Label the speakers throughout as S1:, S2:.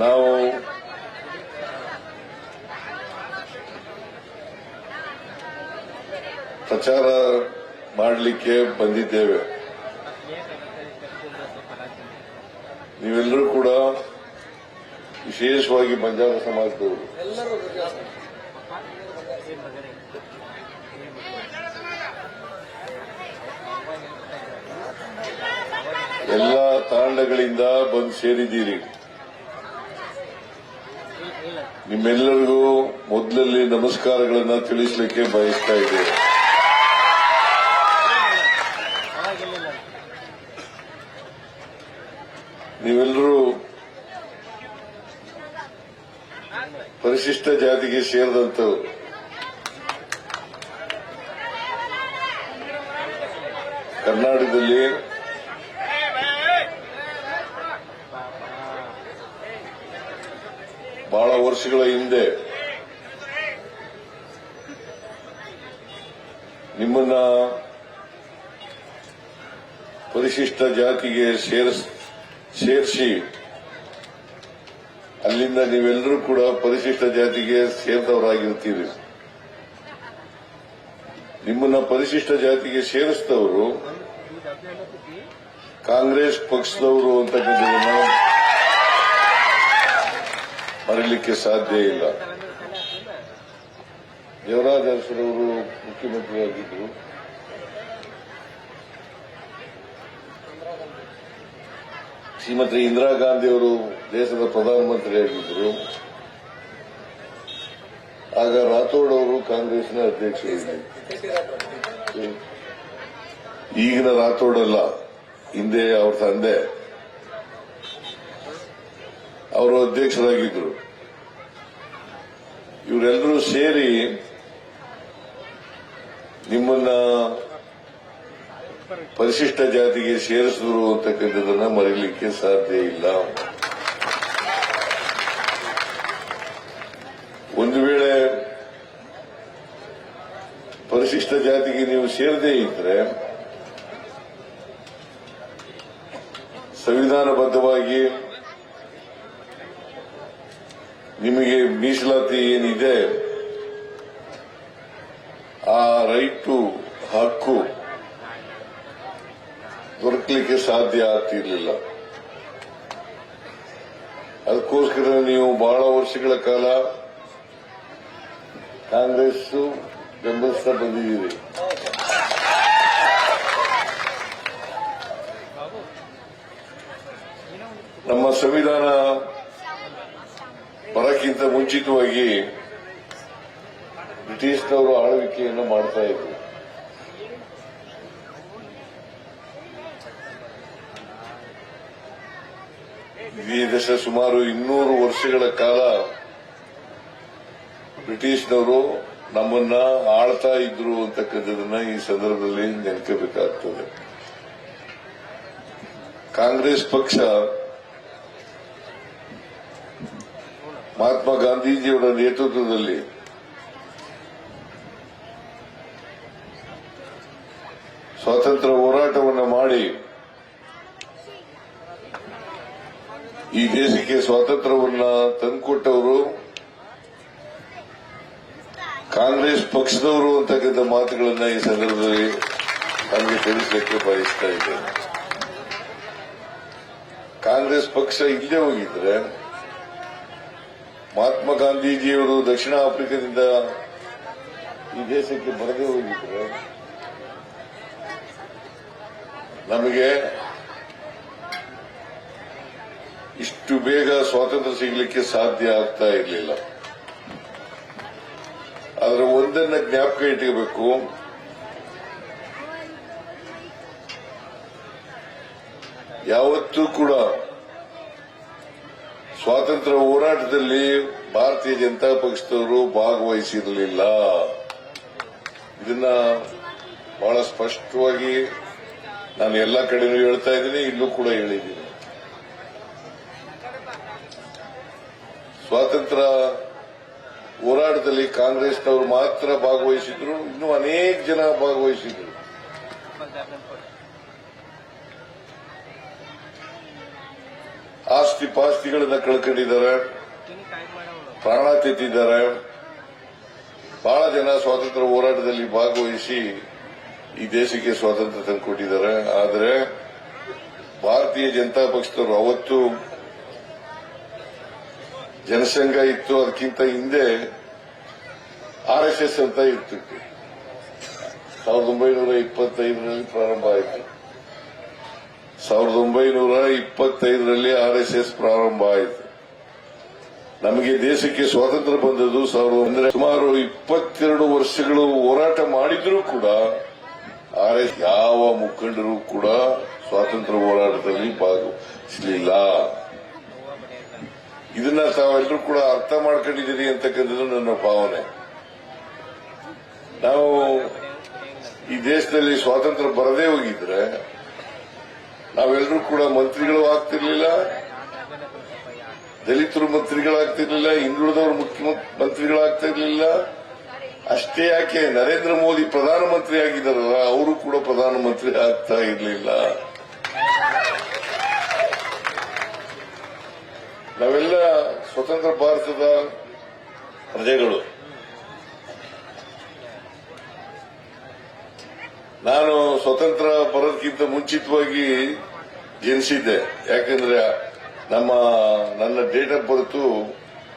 S1: ನಾವು ಪ್ರಚಾರ ಮಾಡಲಿಕ್ಕೆ ಬಂದಿದ್ದೇವೆ. ನೀವೆಲ್ಲರೂ ಕೂಡ ವಿಶೇಷವಾಗಿ ಬಂಜಾರ ಸಮಾಜದವರು ಎಲ್ಲ ತಾಂಡಗಳಿಂದ ಬಂದು ಸೇರಿದ್ದೀರಿ. ನಿಮ್ಮೆಲ್ಲರಿಗೂ ಮೊದಲಲ್ಲಿ ನಮಸ್ಕಾರಗಳನ್ನು ತಿಳಿಸಲಿಕ್ಕೆ ಬಯಸ್ತಾ ಇದ್ದೇವೆ. ನೀವೆಲ್ಲರೂ ಪರಿಶಿಷ್ಟ ಜಾತಿಗೆ ಸೇರಿದಂತವರು. ಕರ್ನಾಟಕದಲ್ಲಿ ಬಹಳ ವರ್ಷಗಳ ಹಿಂದೆ ನಿಮ್ಮನ್ನ ಪರಿಶಿಷ್ಟ ಜಾತಿಗೆ ಸೇರಿಸಿ ಅಲ್ಲಿಂದ ನೀವೆಲ್ಲರೂ ಕೂಡ ಪರಿಶಿಷ್ಟ ಜಾತಿಗೆ ಸೇರಿದವರಾಗಿರ್ತೀರಿ. ನಿಮ್ಮನ್ನ ಪರಿಶಿಷ್ಟ ಜಾತಿಗೆ ಸೇರಿಸಿದವರು ಕಾಂಗ್ರೆಸ್ ಪಕ್ಷದವರು ಅಂತಕ್ಕಂಥದ್ದನ್ನ ಮರೀಲಿಕ್ಕೆ ಸಾಧ್ಯ ಇಲ್ಲ. ದೇವರಾಜ ಅರಸರವರು ಮುಖ್ಯಮಂತ್ರಿಯಾಗಿದ್ದರು. ಶ್ರೀಮತಿ ಇಂದಿರಾ ಗಾಂಧಿಯವರು ದೇಶದ ಪ್ರಧಾನಮಂತ್ರಿಯಾಗಿದ್ದರು. ಆಗ ರಾಥೋಡ್ ಅವರು ಕಾಂಗ್ರೆಸ್ನ ಅಧ್ಯಕ್ಷರಿದ್ದರು. ಈಗಿನ ರಾಥೋಡ್ ಅಲ್ಲ, ಹಿಂದೆ ಅವ್ರ ತಂದೆ ಅವರು ಅಧ್ಯಕ್ಷರಾಗಿದ್ದರು. ಇವರೆಲ್ಲರೂ ಸೇರಿ ನಿಮ್ಮನ್ನ ಪರಿಶಿಷ್ಟ ಜಾತಿಗೆ ಸೇರಿಸಿದ್ರು ಅಂತಕ್ಕಂಥದ್ದನ್ನ ಮರೀಲಿಕ್ಕೆ ಸಾಧ್ಯ ಇಲ್ಲ. ಒಂದು ವೇಳೆ ಪರಿಶಿಷ್ಟ ಜಾತಿಗೆ ನೀವು ಸೇರದೇ ಇದ್ರೆ ಸಂವಿಧಾನಬದ್ಧವಾಗಿ ನಿಮಗೆ ಮೀಸಲಾತಿ ಏನಿದೆ ಆ ರೈಟು ಹಕ್ಕು ದೊರಕಲಿಕ್ಕೆ ಸಾಧ್ಯ ಆಗ್ತಿರ್ಲಿಲ್ಲ. ಅದಕ್ಕೋಸ್ಕರ ನೀವು ಬಹಳ ವರ್ಷಗಳ ಕಾಲ ಕಾಂಗ್ರೆಸ್ ಬೆಂಬಲಿಸ್ತಾ ಬಂದಿದ್ದೀರಿ. ನಮ್ಮ ಸಂವಿಧಾನ ಬರಕ್ಕಿಂತ ಮುಂಚಿತವಾಗಿ ಬ್ರಿಟಿಷ್ನವರು ಆಳ್ವಿಕೆಯನ್ನು ಮಾಡ್ತಾ ಇದ್ರು. ಈ ದೇಶ ಸುಮಾರು 200 ವರ್ಷಗಳ ಕಾಲ ಬ್ರಿಟಿಷ್ನವರು ನಮ್ಮನ್ನ ಆಳ್ತಾ ಇದ್ರು ಅಂತಕ್ಕಂಥದನ್ನ ಈ ಸಂದರ್ಭದಲ್ಲಿ ನೆನಪಬೇಕಾಗ್ತದೆ. ಕಾಂಗ್ರೆಸ್ ಪಕ್ಷ ಮಹಾತ್ಮ ಗಾಂಧೀಜಿಯವರ ನೇತೃತ್ವದಲ್ಲಿ ಸ್ವಾತಂತ್ರ್ಯ ಹೋರಾಟವನ್ನು ಮಾಡಿ ಈ ದೇಶಕ್ಕೆ ಸ್ವಾತಂತ್ರ್ಯವನ್ನ ತಂದುಕೊಟ್ಟವರು ಕಾಂಗ್ರೆಸ್ ಪಕ್ಷದವರು ಅಂತಕ್ಕಂಥ ಮಾತುಗಳನ್ನ ಈ ಸಂದರ್ಭದಲ್ಲಿ ನಮಗೆ ತಿಳಿಸಲಿಕ್ಕೆ ಬಯಸ್ತಾ ಇದ್ದೇನೆ. ಕಾಂಗ್ರೆಸ್ ಪಕ್ಷ ಇಲ್ಲದೆ ಹೋಗಿದ್ರೆ ಮಹಾತ್ಮ ಗಾಂಧೀಜಿಯವರು ದಕ್ಷಿಣ ಆಫ್ರಿಕಾದಿಂದ ಈ ದೇಶಕ್ಕೆ ಬರದೇ ಹೋಗಿದ್ರೆ ನಮಗೆ ಇಷ್ಟು ಬೇಗ ಸ್ವಾತಂತ್ರ್ಯ ಸಿಗಲಿಕ್ಕೆ ಸಾಧ್ಯ ಆಗ್ತಾ ಇರಲಿಲ್ಲ. ಆದರೆ ಒಂದನ್ನ ಜ್ಞಾಪಕ ಇಟ್ಕೋಬೇಕು, ಯಾವತ್ತೂ ಕೂಡ ಸ್ವಾತಂತ್ರ್ಯ ಹೋರಾಟದಲ್ಲಿ ಭಾರತೀಯ ಜನತಾ ಪಕ್ಷದವರು ಭಾಗವಹಿಸಿರಲಿಲ್ಲ. ಇದನ್ನ ಬಹಳ ಸ್ಪಷ್ಟವಾಗಿ ನಾನು ಎಲ್ಲ ಕಡೆನೂ ಹೇಳ್ತಾ ಇದ್ದೀನಿ, ಇಲ್ಲೂ ಕೂಡ ಹೇಳಿದ್ದೀನಿ. ಸ್ವಾತಂತ್ರ್ಯ ಹೋರಾಟದಲ್ಲಿ ಕಾಂಗ್ರೆಸ್ನವರು ಮಾತ್ರ ಭಾಗವಹಿಸಿದ್ರು, ಇನ್ನೂ ಅನೇಕ ಜನ ಭಾಗವಹಿಸಿದ್ರು. ಆಸ್ತಿ ಪಾಸ್ತಿಗಳನ್ನ ಕಳ್ಕೊಂಡಿದ್ದಾರೆ, ಪ್ರಾಣ ತೆತ್ತಿದ್ದಾರೆ. ಬಹಳ ಜನ ಸ್ವಾತಂತ್ರ್ಯ ಹೋರಾಟದಲ್ಲಿ ಭಾಗವಹಿಸಿ ಈ ದೇಶಕ್ಕೆ ಸ್ವಾತಂತ್ರ್ಯ ತಂದುಕೊಟ್ಟಿದ್ದಾರೆ. ಆದರೆ ಭಾರತೀಯ ಜನತಾ ಪಕ್ಷದವರು ಅವತ್ತು ಜನಸಂಘ ಇತ್ತು, ಅದಕ್ಕಿಂತ ಹಿಂದೆ RSS ಅಂತ ಇರ್ತಿತ್ತು. 1925ರಲ್ಲಿ ಪ್ರಾರಂಭ ಆಯಿತು. 1925ರಲ್ಲಿ RSS ಪ್ರಾರಂಭ ಆಯಿತು. ನಮಗೆ ದೇಶಕ್ಕೆ ಸ್ವಾತಂತ್ರ್ಯ ಬಂದದ್ದು ಸುಮಾರು 22 ವರ್ಷಗಳು ಹೋರಾಟ ಮಾಡಿದ್ರೂ ಕೂಡ ಯಾವ ಮುಖಂಡರು ಕೂಡ ಸ್ವಾತಂತ್ರ್ಯ ಹೋರಾಟದಲ್ಲಿ ಭಾಗವಹಿಸಲಿಲ್ಲ. ಇದನ್ನ ತಾವೆಲ್ಲರೂ ಕೂಡ ಅರ್ಥ ಮಾಡ್ಕೊಂಡಿದ್ದೀರಿ ಅಂತಕ್ಕಂಥದ್ದು ನನ್ನ ಭಾವನೆ. ನಾವು ಈ ದೇಶದಲ್ಲಿ ಸ್ವಾತಂತ್ರ್ಯ ಬರದೇ ಹೋಗಿದ್ರೆ ನಾವೆಲ್ಲರೂ ಕೂಡ ಮಂತ್ರಿಗಳು ಆಗ್ತಿರ್ಲಿಲ್ಲ, ದಲಿತರು ಮಂತ್ರಿಗಳಾಗ್ತಿರ್ಲಿಲ್ಲ, ಹಿಂದುಳಿದವರು ಮಂತ್ರಿಗಳಾಗ್ತಿರ್ಲಿಲ್ಲ. ಅಷ್ಟೇ ಯಾಕೆ ನರೇಂದ್ರ ಮೋದಿ ಪ್ರಧಾನಮಂತ್ರಿ ಆಗಿದ್ದಾರಲ್ಲ, ಅವರು ಕೂಡ ಪ್ರಧಾನಮಂತ್ರಿ ಆಗ್ತಾ ಇರಲಿಲ್ಲ. ನಾವೆಲ್ಲ ಸ್ವತಂತ್ರ ಭಾರತದ ಪ್ರಜೆಗಳು. ನಾನು ಸ್ವತಂತ್ರ ಬರೋದಕ್ಕಿಂತ ಮುಂಚಿತವಾಗಿ ಜನಿಸಿದ್ದೆ. ಯಾಕಂದ್ರೆ ನನ್ನ ಡೇಟ್ ಆಫ್ ಬರ್ತ್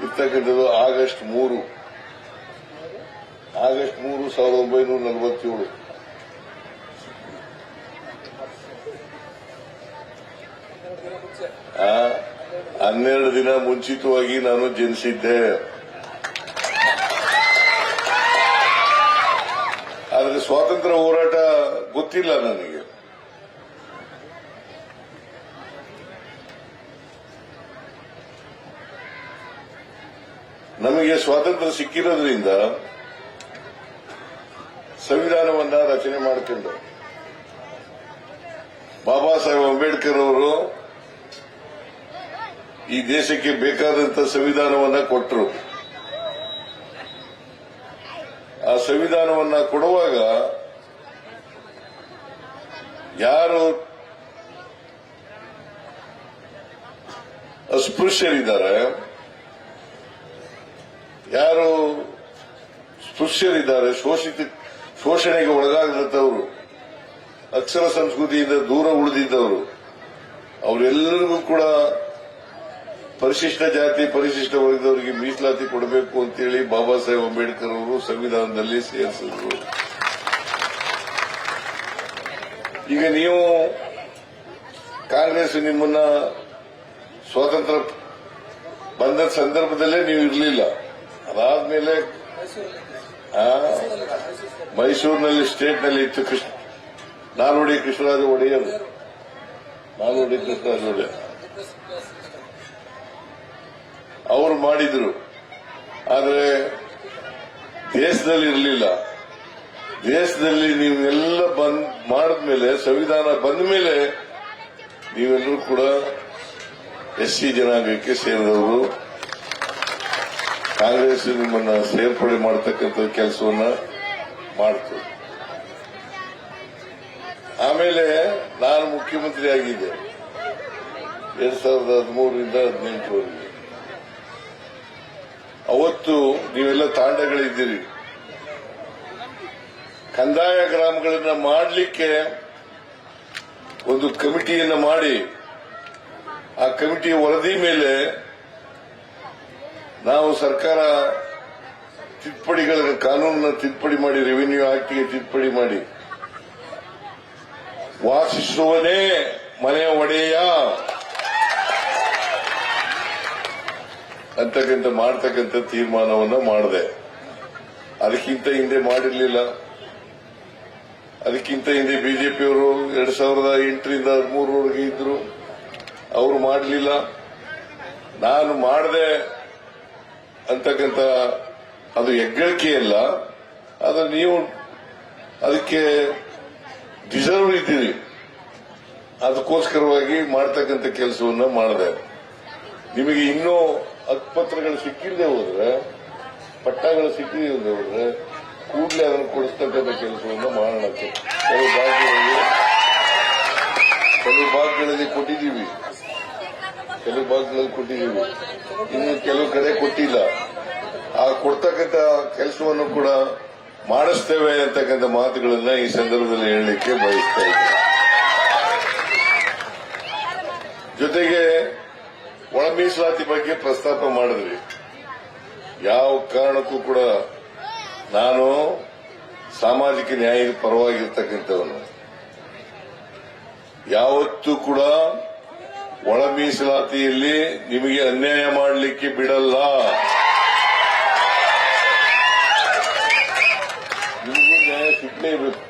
S1: ಇರ್ತಕ್ಕಂಥದ್ದು ಆಗಸ್ಟ್ 3, 1947. ಆ 12 ದಿನ ಮುಂಚಿತವಾಗಿ ನಾನು ಜನಿಸಿದ್ದೆ. ಆದರೆ ಸ್ವಾತಂತ್ರ್ಯ ಹೋರಾಟ ಗೊತ್ತಿಲ್ಲ ನನಗೆ. ನಮಗೆ ಸ್ವಾತಂತ್ರ್ಯ ಸಿಕ್ಕಿರೋದ್ರಿಂದ ಸಂವಿಧಾನವನ್ನ ರಚನೆ ಮಾಡಿಕೊಂಡು ಬಾಬಾ ಸಾಹೇಬ್ ಅಂಬೇಡ್ಕರ್ ಅವರು ಈ ದೇಶಕ್ಕೆ ಬೇಕಾದಂತ ಸಂವಿಧಾನವನ್ನ ಕೊಟ್ಟರು. ಆ ಸಂವಿಧಾನವನ್ನ ಕೊಡುವಾಗ ಯಾರು ಅಸ್ಪೃಶ್ಯರಿದ್ದಾರೆ, ಯಾರು ಸ್ಪೃಶ್ಯರಿದ್ದಾರೆ, ಶೋಷಣೆಗೆ ಒಳಗಾಗದಂತವರು, ಅಕ್ಷರ ಸಂಸ್ಕೃತಿಯಿಂದ ದೂರ ಉಳಿದಿದ್ದವರು, ಅವರೆಲ್ಲರಿಗೂ ಕೂಡ ಪರಿಶಿಷ್ಟ ಜಾತಿ ಪರಿಶಿಷ್ಟ ವರ್ಗದವರಿಗೆ ಮೀಸಲಾತಿ ಕೊಡಬೇಕು ಅಂತೇಳಿ ಬಾಬಾ ಸಾಹೇಬ್ ಅಂಬೇಡ್ಕರ್ ಅವರು ಸಂವಿಧಾನದಲ್ಲಿ ಸೇರಿಸಿದ್ರು. ಈಗ ನೀವು ಕಾಂಗ್ರೆಸ್ ನಿಮ್ಮನ್ನ ಸ್ವಾತಂತ್ರ್ಯ ಬಂದ ಸಂದರ್ಭದಲ್ಲೇ ನೀವು ಇರಲಿಲ್ಲ. ಅದಾದ್ಮೇಲೆ ಮೈಸೂರಿನಲ್ಲಿ ಸ್ಟೇಟ್ನಲ್ಲಿ ಇತ್ತು ನಾಲ್ವಡಿ ಕೃಷ್ಣರಾಜ ಒಡೆಯರ್. ಅವರು ಮಾಡಿದ್ರು. ಆದರೆ ದೇಶದಲ್ಲಿ ಇರಲಿಲ್ಲ. ದೇಶದಲ್ಲಿ ನೀವೆಲ್ಲ ಮಾಡಿದ್ಮೇಲೆ, ಸಂವಿಧಾನ ಬಂದ ಮೇಲೆ ನೀವೆಲ್ಲರೂ ಕೂಡ SC ಜನಾಂಗಕ್ಕೆ ಸೇರಿದವರು. ಕಾಂಗ್ರೆಸ್ ನಿಮ್ಮನ್ನ ಸೇರ್ಪಡೆ ಮಾಡತಕ್ಕಂಥ ಕೆಲಸವನ್ನ ಮಾಡ್ತು. ಆಮೇಲೆ ನಾನು ಮುಖ್ಯಮಂತ್ರಿ ಆಗಿದ್ದೆ 2013ರಿಂದ 2018ವರೆಗೆ. ಅವತ್ತು ನೀವೆಲ್ಲ ತಾಂಡಗಳಿದ್ದೀರಿ. ಕಂದಾಯ ಗ್ರಾಮಗಳನ್ನ ಮಾಡಲಿಕ್ಕೆ ಒಂದು ಕಮಿಟಿಯನ್ನ ಮಾಡಿ, ಆ ಕಮಿಟಿಯ ವರದಿ ಮೇಲೆ ನಾವು ಸರ್ಕಾರ ತಿದ್ದುಪಡಿಗಳನ್ನು, ಕಾನೂನನ್ನ ತಿದ್ದುಪಡಿ ಮಾಡಿ, ರೆವಿನ್ಯೂ ಆಕ್ಟ್ಗೆ ತಿದ್ದುಪಡಿ ಮಾಡಿ, ವಾಸಿಸುವನೇ ಮನೆಯ ಒಡೆಯ ಅಂತಕ್ಕಂಥ ಮಾಡ್ತಕ್ಕಂಥ ತೀರ್ಮಾನವನ್ನ ಮಾಡಿದೆ. ಅದಕ್ಕಿಂತ ಹಿಂದೆ ಮಾಡಿರಲಿಲ್ಲ. ಅದಕ್ಕಿಂತ ಹಿಂದೆ ಬಿಜೆಪಿಯವರು 2008ರಿಂದ 2013ವರೆಗೆ ಇದ್ರು, ಅವರು ಮಾಡಲಿಲ್ಲ. ನಾನು ಮಾಡಿದೆ ಅಂತಕ್ಕಂಥ ಅದು ಹೆಗ್ಗಳಿಕೆಯಲ್ಲ, ಆದ್ರೆ ನೀವು ಅದಕ್ಕೆ ಡಿಸರ್ವ್ ಇದ್ದೀರಿ. ಅದಕ್ಕೋಸ್ಕರವಾಗಿ ಮಾಡ್ತಕ್ಕಂಥ ಕೆಲಸವನ್ನ ಮಾಡಿದೆ. ನಿಮಗೆ ಇನ್ನೂ ಹಕ್ಕುಪತ್ರಗಳು ಸಿಕ್ಕಿಲ್ಲದೆ ಹೋದ್ರೆ, ಪಟ್ಟಗಳು ಸಿಕ್ಕಿಲ್ಲದೆ ಹೋದ್ರೆ ಕೂಡಲೇ ಅದನ್ನು ಕೊಡಿಸ್ತಕ್ಕಂಥ ಕೆಲಸವನ್ನು ಮಾಡೋಣ. ಕೆಲವು ಭಾಗಗಳಲ್ಲಿ ಕೊಟ್ಟಿದ್ದೀವಿ. ಕೆಲವು ಭಾಗಗಳಲ್ಲಿ ಕೊಟ್ಟಿದ್ದೀವಿ, ಇನ್ನು ಕೆಲವು ಕಡೆ ಕೊಟ್ಟಿಲ್ಲ. ಆ ಕೊಡ್ತಕ್ಕಂಥ ಕೆಲಸವನ್ನು ಕೂಡ ಮಾಡಿಸ್ತೇವೆ ಅಂತಕ್ಕಂಥ ಮಾತುಗಳನ್ನ ಈ ಸಂದರ್ಭದಲ್ಲಿ ಹೇಳಲಿಕ್ಕೆ ಬಯಸ್ತಾ ಇದ್ದೇನೆ. ಜೊತೆಗೆ ಒಳ ಮೀಸಲಾತಿ ಬಗ್ಗೆ ಪ್ರಸ್ತಾಪ ಮಾಡಿದ್ರಿ. ಯಾವ ಕಾರಣಕ್ಕೂ ಕೂಡ ನಾನು ಸಾಮಾಜಿಕ ನ್ಯಾಯದ ಪರವಾಗಿರ್ತಕ್ಕಂಥವನು. ಯಾವತ್ತೂ ಕೂಡ ಒಳ ಮೀಸಲಾತಿಯಲ್ಲಿ ನಿಮಗೆ ಅನ್ಯಾಯ ಮಾಡಲಿಕ್ಕೆ ಬಿಡಲ್ಲ. ನಿಮಗೂ ನ್ಯಾಯ ಸಿಗ್ಲೇಬೇಕು.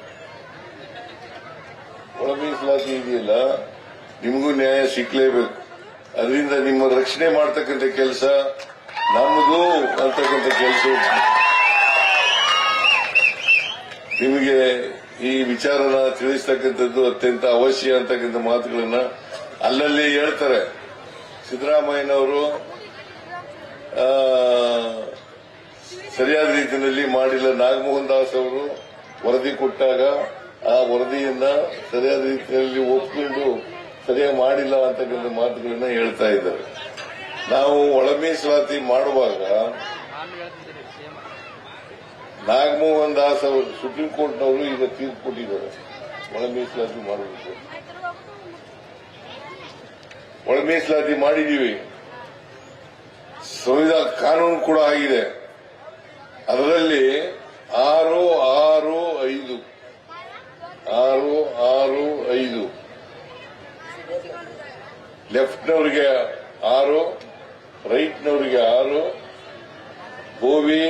S1: ಒಳ ಮೀಸಲಾತಿ ಇದೆಯಲ್ಲ, ನಿಮಗೂ ನ್ಯಾಯ ಸಿಗ್ಲೇಬೇಕು. ಅದರಿಂದ ನಿಮ್ಮ ರಕ್ಷಣೆ ಮಾಡತಕ್ಕಂಥ ಕೆಲಸ ನಮ್ಮದು ಅಂತಕ್ಕಂಥ ಕೆಲಸ. ನಿಮಗೆ ಈ ವಿಚಾರನ ತಿಳಿಸ್ತಕ್ಕಂಥದ್ದು ಅತ್ಯಂತ ಅವಶ್ಯ ಅಂತಕ್ಕಂಥ ಮಾತುಗಳನ್ನ ಅಲ್ಲಲ್ಲಿ ಹೇಳ್ತಾರೆ. ಸಿದ್ದರಾಮಯ್ಯನವರು ಸರಿಯಾದ ರೀತಿಯಲ್ಲಿ ಮಾಡಿಲ್ಲ. ನಾಗಮೋಹನ್ ದಾಸ್ ಅವರು ವರದಿ ಕೊಟ್ಟಾಗ ಆ ವರದಿಯನ್ನ ಸರಿಯಾದ ರೀತಿಯಲ್ಲಿ ಒಪ್ಪಿಕೊಂಡು ಸರಿಯಾಗಿ ಮಾಡಿಲ್ಲ ಅಂತಕ್ಕಂಥ ಮಾತುಗಳನ್ನ ಹೇಳ್ತಾ ಇದ್ದಾರೆ. ನಾವು ಒಳ ಮೀಸಲಾತಿ ಮಾಡುವಾಗ ನಾಗಮೋಹನ್ ದಾಸ್ ಅವರು ಸುಪ್ರೀಂ ಕೋರ್ಟ್ನವರು ಈಗ ತೀರ್ಪು ಕೊಟ್ಟಿದ್ದಾರೆ. ಒಳ ಮೀಸಲಾತಿ ಮಾಡಬೇಕು. ಒಳ ಮೀಸಲಾತಿ ಮಾಡಿದೀವಿ. ಸಂವಿಧಾನ ಕಾನೂನು ಕೂಡ ಆಗಿದೆ. ಅದರಲ್ಲಿ 6-6-5 ಲೆಫ್ಟ್ನವರಿಗೆ 6, ರೈಟ್ನವರಿಗೆ 6, ಗೋವಿ,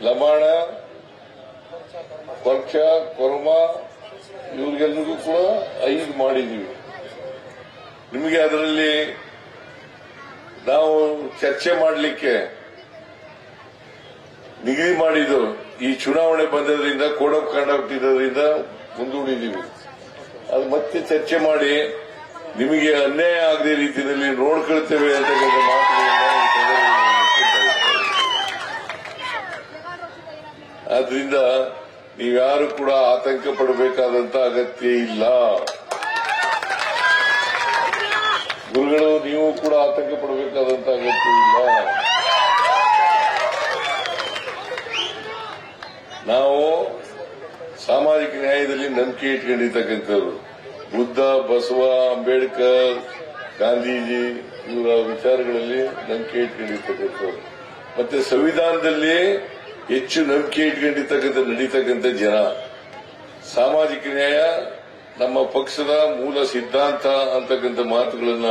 S1: ಲಮಾಣ, ಕೊರ್ಚ, ಕೊರ್ಮ ಇವ್ರಿಗೆಲ್ಲರಿಗೂ ಕೂಡ 5 ಮಾಡಿದೀವಿ. ನಿಮಗೆ ಅದರಲ್ಲಿ ನಾವು ಚರ್ಚೆ ಮಾಡಲಿಕ್ಕೆ ನಿಗದಿ ಮಾಡಿದ್ದು ಈ ಚುನಾವಣೆ ಬಂದದ್ರಿಂದ ಕೋಡ್ ಆಫ್ ಕಂಡಕ್ಟ್ ಇರೋದ್ರಿಂದ ಮುಂದೂಡಿದೀವಿ. ಅದು ಮತ್ತೆ ಚರ್ಚೆ ಮಾಡಿ ನಿಮಗೆ ಅನ್ಯಾಯ ಆಗದೆ ರೀತಿಯಲ್ಲಿ ನೋಡ್ಕೊಳ್ತೇವೆ ಅಂತಕ್ಕಂಥ ಮಾತುಗಳನ್ನ. ಆದ್ರಿಂದ ನೀವ್ಯಾರು ಕೂಡ ಆತಂಕ ಪಡಬೇಕಾದಂತ ಅಗತ್ಯ ಇಲ್ಲ. ಗುರುಗಳು, ನೀವು ಕೂಡ ಆತಂಕ ಪಡಬೇಕಾದಂತ ಅಗತ್ಯ ಇಲ್ಲ. ನಾವು ಸಾಮಾಜಿಕ ನ್ಯಾಯದಲ್ಲಿ ನಂಬಿಕೆ ಇಟ್ಕೊಂಡಿರ್ತಕ್ಕಂಥವ್ರು. ಬುದ್ಧ, ಬಸವ, ಅಂಬೇಡ್ಕರ್, ಗಾಂಧೀಜಿ ಇವರ ವಿಚಾರಗಳಲ್ಲಿ ನಂಬಿಕೆ ಇಟ್ಕೊಂಡಿರ್ತಕ್ಕಂಥವ್ರು. ಮತ್ತೆ ಸಂವಿಧಾನದಲ್ಲಿ ಹೆಚ್ಚು ನಂಬಿಕೆ ಇಟ್ಕೊಂಡಿರ್ತಕ್ಕಂಥ ನಡೀತಕ್ಕಂಥ ಜನ. ಸಾಮಾಜಿಕ ನ್ಯಾಯ ನಮ್ಮ ಪಕ್ಷದ ಮೂಲ ಸಿದ್ಧಾಂತ ಅಂತಕ್ಕಂಥ ಮಾತುಗಳನ್ನ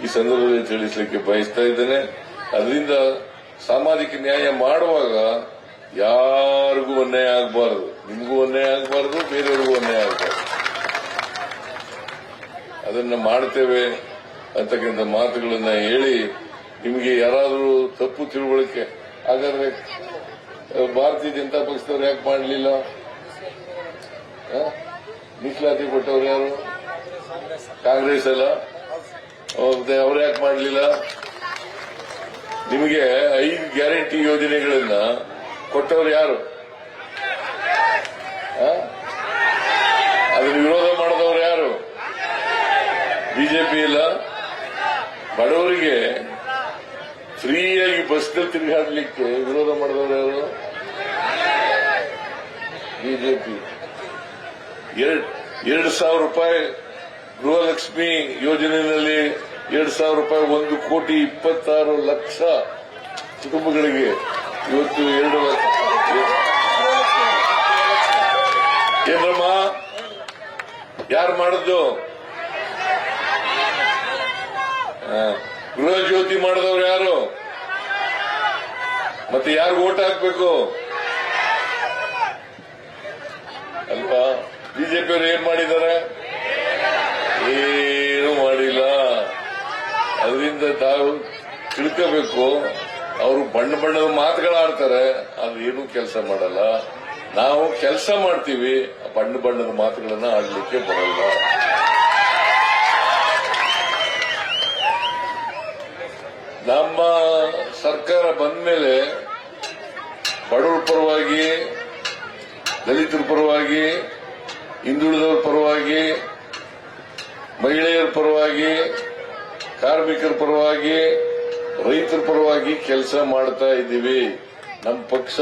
S1: ಈ ಸಂದರ್ಭದಲ್ಲಿ ತಿಳಿಸಲಿಕ್ಕೆ ಬಯಸ್ತಾ ಇದ್ದೇನೆ. ಅದರಿಂದ ಸಾಮಾಜಿಕ ನ್ಯಾಯ ಮಾಡುವಾಗ ಯಾರಿಗೂ ಅನ್ಯಾಯ ಆಗಬಾರದು. ನಿಮಗೂ ಅನ್ಯಾಯ ಆಗಬಾರದು, ಬೇರೆಯವ್ರಿಗೂ ಅನ್ಯಾಯ ಆಗಬಾರದು. ಅದನ್ನ ಮಾಡ್ತೇವೆ ಅಂತಕ್ಕಂಥ ಮಾತುಗಳನ್ನ ಹೇಳಿ ನಿಮಗೆ ಯಾರಾದರೂ ತಪ್ಪು ತಿಳುವಳಿಕೆ ಹಾಗಾದ್ರೆ ಭಾರತೀಯ ಜನತಾ ಪಕ್ಷದವ್ರು ಯಾಕೆ ಮಾಡಲಿಲ್ಲ? ಮೀಸಲಾತಿ ಕೊಟ್ಟವ್ರು ಯಾರು? ಕಾಂಗ್ರೆಸ್ ಅಲ್ಲ? ಅವ್ರು ಯಾಕೆ ಮಾಡಲಿಲ್ಲ? ನಿಮಗೆ 5 ಗ್ಯಾರಂಟಿ ಯೋಜನೆಗಳನ್ನ ಕೊಟ್ಟವ್ರು ಯಾರು? ಅದನ್ನು ವಿರೋಧ ಮಾಡಿದವರು ಯಾರು? ಬಿಜೆಪಿ ಇಲ್ಲ. ಬಡವರಿಗೆ ಫ್ರೀಯಾಗಿ ಬಸ್ನಲ್ಲಿ ತಿರುಗಾಡಲಿಕ್ಕೆ ವಿರೋಧ ಮಾಡಿದವರು ಯಾರು? ಬಿಜೆಪಿ. 2,000 ರೂಪಾಯಿ ಗೃಹಲಕ್ಷ್ಮಿ ಯೋಜನೆಯಲ್ಲಿ 2,000 ರೂಪಾಯಿ 1,26 ಲಕ್ಷ ಕುಟುಂಬಗಳಿಗೆ ಇವತ್ತು 2 ಲಕ್ಷ. ಏನಮ್ಮ ಯಾರು ಮಾಡಿದ್ದು? ಗೃಹ ಜ್ಯೋತಿ ಮಾಡಿದವ್ರು ಯಾರು? ಮತ್ತೆ ಯಾರು ವೋಟ್ ಹಾಕ್ಬೇಕು ಅಲ್ವಾ? ಬಿಜೆಪಿಯವರು ಏನ್ ಮಾಡಿದ್ದಾರೆ? ಏನು ಮಾಡಿಲ್ಲ. ಅದರಿಂದ ತಾವು ತಿಳ್ಕೋಬೇಕು. ಅವರು ಬಣ್ಣದ ಮಾತುಗಳಾಡ್ತಾರೆ, ಅದು ಏನೂ ಕೆಲಸ ಮಾಡಲ್ಲ. ನಾವು ಕೆಲಸ ಮಾಡ್ತೀವಿ, ಬಣ್ಣದ ಮಾತುಗಳನ್ನ ಆಡ್ಲಿಕ್ಕೆ ಬರಲ್ಲ. ನಮ್ಮ ಸರ್ಕಾರ ಬಂದ ಮೇಲೆ ಬಡವರ ಪರವಾಗಿ, ದಲಿತರ ಪರವಾಗಿ, ಹಿಂದುಳಿದವರ ಪರವಾಗಿ, ಮಹಿಳೆಯರ ಪರವಾಗಿ ಕಾರ್ಮಿಕರ ಪರವಾಗಿ ರೈತರ ಪರವಾಗಿ ಕೆಲಸ ಮಾಡ್ತಾ ಇದ್ದೀವಿ. ನಮ್ಮ ಪಕ್ಷ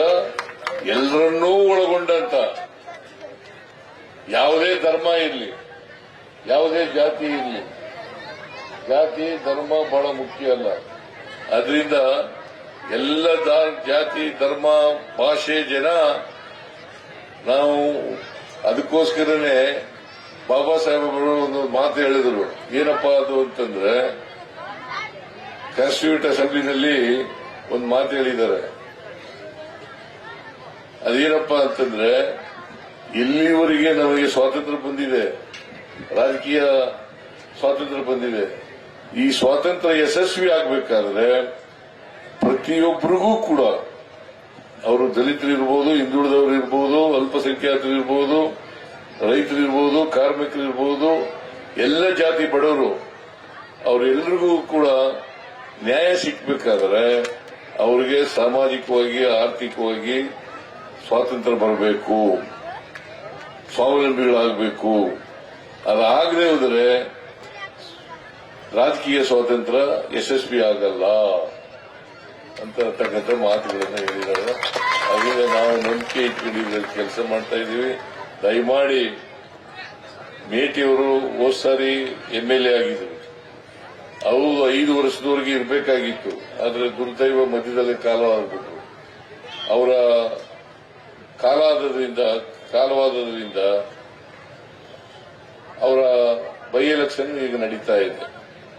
S1: ಎಲ್ಲರನ್ನೂ ಒಳಗೊಂಡಂತ, ಯಾವುದೇ ಧರ್ಮ ಇರಲಿ, ಯಾವುದೇ ಜಾತಿ ಇರಲಿ, ಜಾತಿ ಧರ್ಮ ಬಹಳ ಮುಖ್ಯ ಅಲ್ಲ. ಅದರಿಂದ ಎಲ್ಲ ಜಾತಿ ಧರ್ಮ ಭಾಷೆ ಜನ ನಾವು ಅದಕ್ಕೋಸ್ಕರನೇ ಬಾಬಾ ಸಾಹೇಬರು ಒಂದು ಮಾತು ಹೇಳಿದ್ರು. ಏನಪ್ಪಾ ಅದು ಅಂತಂದ್ರೆ, ಕಾನ್ಸ್ಟಿಟ್ಯೂಟ್ ಅಸೆಂಬ್ಲಿನಲ್ಲಿ ಒಂದು ಮಾತು ಹೇಳಿದ್ದಾರೆ. ಅದೇನಪ್ಪಾ ಅಂತಂದ್ರೆ, ಇಲ್ಲಿವರೆಗೆ ನಮಗೆ ಸ್ವಾತಂತ್ರ್ಯ ಬಂದಿದೆ, ರಾಜಕೀಯ ಸ್ವಾತಂತ್ರ್ಯ ಬಂದಿದೆ. ಈ ಸ್ವಾತಂತ್ರ್ಯ ಯಶಸ್ವಿ ಆಗಬೇಕಾದ್ರೆ ಪ್ರತಿಯೊಬ್ಬರಿಗೂ ಕೂಡ, ಅವರು ದಲಿತರಿರ್ಬೋದು, ಹಿಂದುಳಿದವರು ಇರ್ಬೋದು, ಅಲ್ಪಸಂಖ್ಯಾತರು ಇರ್ಬೋದು, ರೈತರಿರ್ಬೋದು, ಕಾರ್ಮಿಕರಿರ್ಬೋದು, ಎಲ್ಲ ಜಾತಿ ಬಡವರು, ಅವರೆಲ್ಲರಿಗೂ ಕೂಡ ನ್ಯಾಯ ಸಿಗಬೇಕಾದ್ರೆ ಅವರಿಗೆ ಸಾಮಾಜಿಕವಾಗಿ ಆರ್ಥಿಕವಾಗಿ ಸ್ವಾತಂತ್ರ್ಯ ಬರಬೇಕು, ಸ್ವಾವಲಂಬಿಗಳಾಗಬೇಕು. ಅದಾಗದೇ ಹೋದರೆ ರಾಜಕೀಯ ಸ್ವಾತಂತ್ರ್ಯ ಯಶಸ್ವಿ ಆಗಲ್ಲ ಅಂತಕ್ಕಂಥ ಮಾತುಗಳನ್ನು ಹೇಳಿದ್ದಾರೆ. ಅದರಿಂದ ನಾವು ನಂಬಿಕೆ ಇಟ್ಕೊಂಡು ಕೆಲಸ ಮಾಡ್ತಾ ಇದ್ದೀವಿ. ದಯಮಾಡಿ ಮೇಟಿಯವರು ಹೋದ ಸಾರಿ MLA ಆಗಿದ್ರು, ಅವರು 5 ವರ್ಷದವರೆಗೆ ಇರಬೇಕಾಗಿತ್ತು. ಆದರೆ ದುರ್ದೈವ ಮಧ್ಯದಲ್ಲಿ ಕಾಲವಾಗ್ಬಿಟ್ರು. ಅವರ ಕಾಲವಾದದ್ರಿಂದ ಅವರ ಬೈ ಎಲೆಕ್ಷನ್ ಈಗ ನಡೀತಾ ಇದೆ.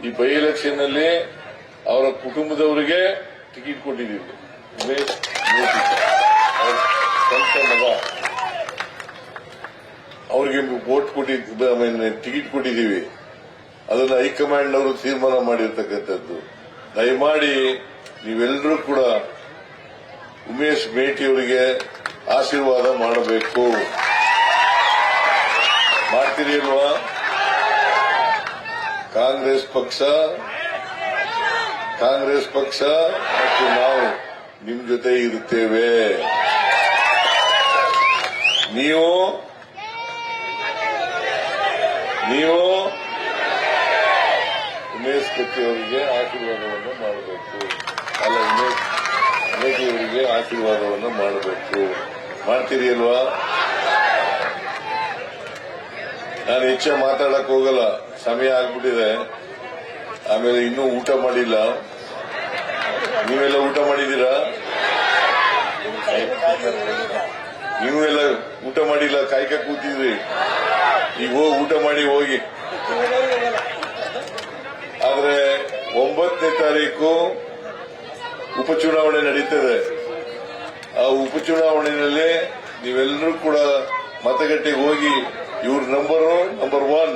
S1: ಈ ಬೈ ಎಲೆಕ್ಷನ್ ನಲ್ಲಿ ಅವರ ಕುಟುಂಬದವರಿಗೆ ಟಿಕೆಟ್ ಕೊಟ್ಟಿದ್ದೀವಿ. ಉಮೇಶ್ ಅವರ ಸ್ವಂತ ಮಗ, ಅವರಿಗೆ ವೋಟ್ ಟಿಕೆಟ್ ಕೊಟ್ಟಿದ್ದೀವಿ. ಅದನ್ನ ಹೈಕಮಾಂಡ್ ಅವರು ತೀರ್ಮಾನ ಮಾಡಿರ್ತಕ್ಕಂಥದ್ದು. ದಯಮಾಡಿ ನೀವೆಲ್ಲರೂ ಕೂಡ ಉಮೇಶ್ ಮೇಟಿಯವರಿಗೆ ಆಶೀರ್ವಾದ ಮಾಡಬೇಕು. ಮಾಡ್ತೀರಿ ಅಲ್ವಾ? ಕಾಂಗ್ರೆಸ್ ಪಕ್ಷ ಮತ್ತು ನಾವು ನಿಮ್ ಜೊತೆ ಇರುತ್ತೇವೆ. ನೀವು ಉಮೇಶ್ ಕತ್ತಿಯವರಿಗೆ ಆಶೀರ್ವಾದವನ್ನು ಮಾಡಬೇಕು. ಅಲ್ಲ, ಉಮೇಶ್ ಮೇಟಿಯವರಿಗೆ ಆಶೀರ್ವಾದವನ್ನು ಮಾಡಬೇಕು. ಮಾಡ್ತೀರಿ ಅಲ್ವಾ? ನಾನು ಹೆಚ್ಚಾಗಿ ಮಾತಾಡಕ್ ಹೋಗಲ್ಲ, ಸಮಯ ಆಗ್ಬಿಟ್ಟಿದೆ. ಆಮೇಲೆ ಇನ್ನೂ ಊಟ ಮಾಡಿಲ್ಲ. ನೀವೆಲ್ಲ ಊಟ ಮಾಡಿದ್ದೀರಾ? ನೀವೆಲ್ಲ ಊಟ ಮಾಡಿಲ್ಲ, ಕಾಯ್ಕ ಕೂತಿದ್ರಿ. ಈಗ ಹೋಗಿ ಊಟ ಮಾಡಿ ಹೋಗಿ. ಆದ್ರೆ 9ನೇ ತಾರೀಕು ಉಪಚುನಾವಣೆ ನಡೀತದೆ. ಆ ಉಪಚುನಾವಣೆಯಲ್ಲಿ ನೀವೆಲ್ಲರೂ ಕೂಡ ಮತಗಟ್ಟೆಗೆ ಹೋಗಿ ಇವ್ರ ನಂಬರ್ 1